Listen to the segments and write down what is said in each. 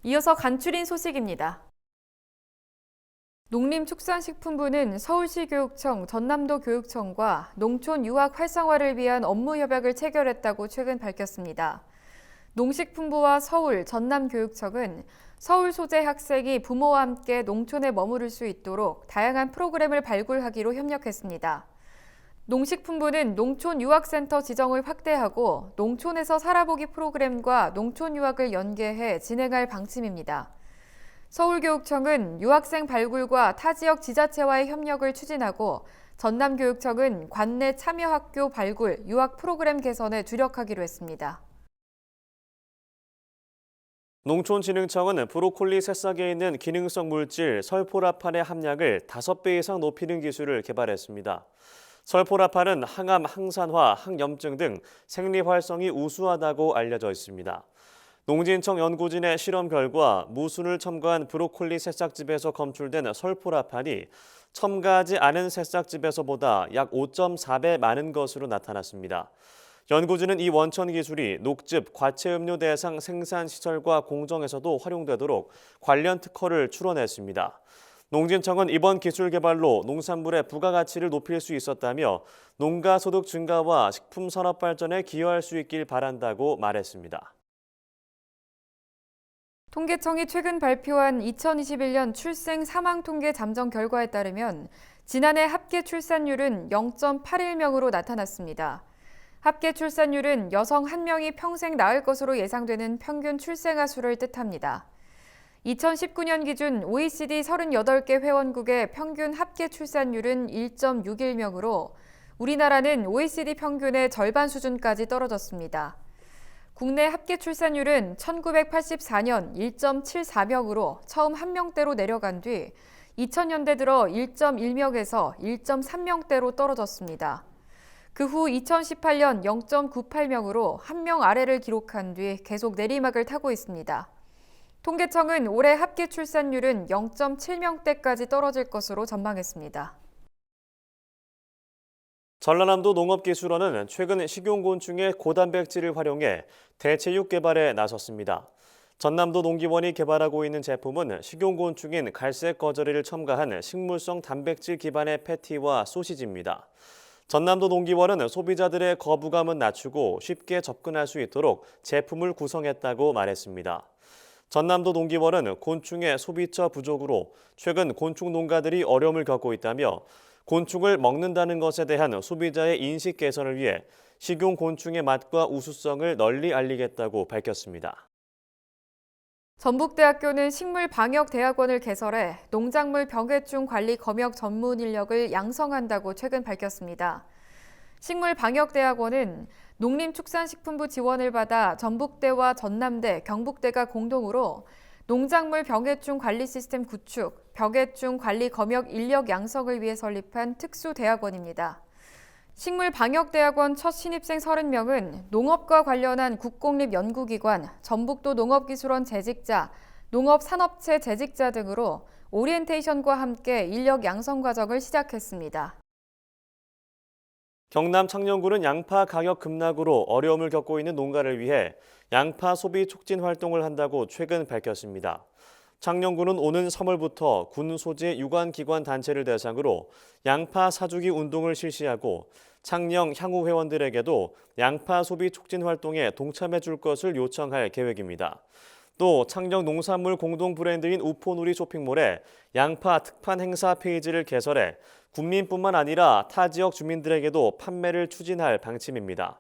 이어서 간추린 소식입니다. 농림축산식품부는 서울시 교육청, 전남도 교육청과 농촌 유학 활성화를 위한 업무 협약을 체결했다고 최근 밝혔습니다. 농식품부와 서울, 전남교육청은 서울 소재 학생이 부모와 함께 농촌에 머무를 수 있도록 다양한 프로그램을 발굴하기로 협력했습니다. 농식품부는 농촌 유학센터 지정을 확대하고 농촌에서 살아보기 프로그램과 농촌 유학을 연계해 진행할 방침입니다. 서울교육청은 유학생 발굴과 타 지역 지자체와의 협력을 추진하고 전남교육청은 관내 참여학교 발굴, 유학 프로그램 개선에 주력하기로 했습니다. 농촌진흥청은 브로콜리 새싹에 있는 기능성 물질 설포라판의 함량을 5배 이상 높이는 기술을 개발했습니다. 설포라판은 항암, 항산화, 항염증 등 생리 활성이 우수하다고 알려져 있습니다. 농진청 연구진의 실험 결과 무순을 첨가한 브로콜리 새싹즙에서 검출된 설포라판이 첨가하지 않은 새싹즙에서보다 약 5.4배 많은 것으로 나타났습니다. 연구진은 이 원천 기술이 녹즙, 과체음료 대상 생산 시설과 공정에서도 활용되도록 관련 특허를 출원했습니다. 농진청은 이번 기술 개발로 농산물의 부가가치를 높일 수 있었다며 농가 소득 증가와 식품 산업 발전에 기여할 수 있길 바란다고 말했습니다. 통계청이 최근 발표한 2021년 출생 사망 통계 잠정 결과에 따르면 지난해 합계 출산율은 0.81명으로 나타났습니다. 합계 출산율은 여성 1명이 평생 낳을 것으로 예상되는 평균 출생아 수를 뜻합니다. 2019년 기준 OECD 38개 회원국의 평균 합계 출산율은 1.61명으로 우리나라는 OECD 평균의 절반 수준까지 떨어졌습니다. 국내 합계 출산율은 1984년 1.74명으로 처음 1명대로 내려간 뒤 2000년대 들어 1.1명에서 1.3명대로 떨어졌습니다. 그 후 2018년 0.98명으로 1명 아래를 기록한 뒤 계속 내리막을 타고 있습니다. 통계청은 올해 합계 출산율은 0.7명대까지 떨어질 것으로 전망했습니다. 전라남도 농업기술원은 최근 식용곤충의 고단백질을 활용해 대체육 개발에 나섰습니다. 전남도 농기원이 개발하고 있는 제품은 식용곤충인 갈색 거저리를 첨가한 식물성 단백질 기반의 패티와 소시지입니다. 전남도 농기원은 소비자들의 거부감은 낮추고 쉽게 접근할 수 있도록 제품을 구성했다고 말했습니다. 전남도 농기원은 곤충의 소비처 부족으로 최근 곤충 농가들이 어려움을 겪고 있다며 곤충을 먹는다는 것에 대한 소비자의 인식 개선을 위해 식용 곤충의 맛과 우수성을 널리 알리겠다고 밝혔습니다. 전북대학교는 식물방역대학원을 개설해 농작물 병해충 관리 검역 전문 인력을 양성한다고 최근 밝혔습니다. 식물방역대학원은 농림축산식품부 지원을 받아 전북대와 전남대, 경북대가 공동으로 농작물 병해충 관리 시스템 구축, 병해충 관리 검역 인력 양성을 위해 설립한 특수대학원입니다. 식물방역대학원 첫 신입생 30명은 농업과 관련한 국공립 연구기관, 전북도 농업기술원 재직자, 농업산업체 재직자 등으로 오리엔테이션과 함께 인력 양성 과정을 시작했습니다. 경남 창녕군은 양파 가격 급락으로 어려움을 겪고 있는 농가를 위해 양파 소비 촉진 활동을 한다고 최근 밝혔습니다. 창녕군은 오는 3월부터 군 소재 유관기관 단체를 대상으로 양파 사주기 운동을 실시하고 창녕 향후 회원들에게도 양파 소비 촉진 활동에 동참해 줄 것을 요청할 계획입니다. 또 창녕 농산물 공동 브랜드인 우포누리 쇼핑몰에 양파 특판 행사 페이지를 개설해 군민뿐만 아니라 타 지역 주민들에게도 판매를 추진할 방침입니다.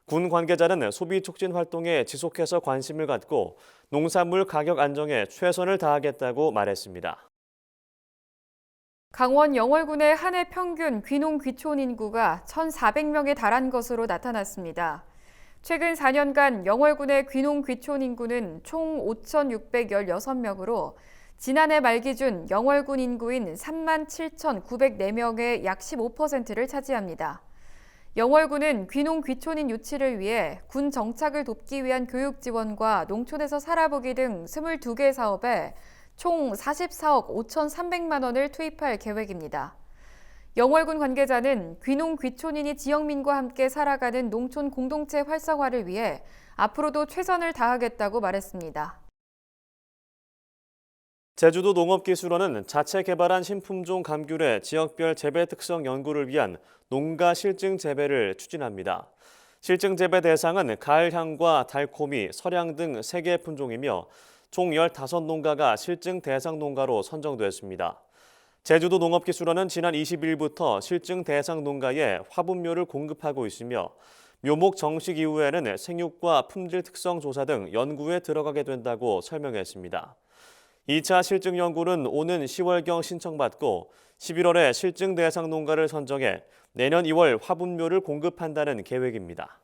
군 관계자는 소비 촉진 활동에 지속해서 관심을 갖고 농산물 가격 안정에 최선을 다하겠다고 말했습니다. 강원 영월군의 한 해 평균 귀농 귀촌 인구가 1,400명에 달한 것으로 나타났습니다. 최근 4년간 영월군의 귀농 귀촌 인구는 총 5,616명으로 지난해 말 기준 영월군 인구인 37,904명의 약 15%를 차지합니다. 영월군은 귀농 귀촌인 유치를 위해 군 정착을 돕기 위한 교육 지원과 농촌에서 살아보기 등 22개 사업에 총 44억 5,300만 원을 투입할 계획입니다. 영월군 관계자는 귀농 귀촌인이 지역민과 함께 살아가는 농촌 공동체 활성화를 위해 앞으로도 최선을 다하겠다고 말했습니다. 제주도 농업기술원은 자체 개발한 신품종 감귤의 지역별 재배 특성 연구를 위한 농가 실증 재배를 추진합니다. 실증 재배 대상은 가을향과 달코미, 설향 등 3개 품종이며 총 15농가가 실증 대상 농가로 선정됐습니다. 제주도 농업기술원은 지난 20일부터 실증 대상 농가에 화분묘를 공급하고 있으며 묘목 정식 이후에는 생육과 품질 특성 조사 등 연구에 들어가게 된다고 설명했습니다. 2차 실증 연구는 오는 10월경 신청받고 11월에 실증 대상 농가를 선정해 내년 2월 화분묘를 공급한다는 계획입니다.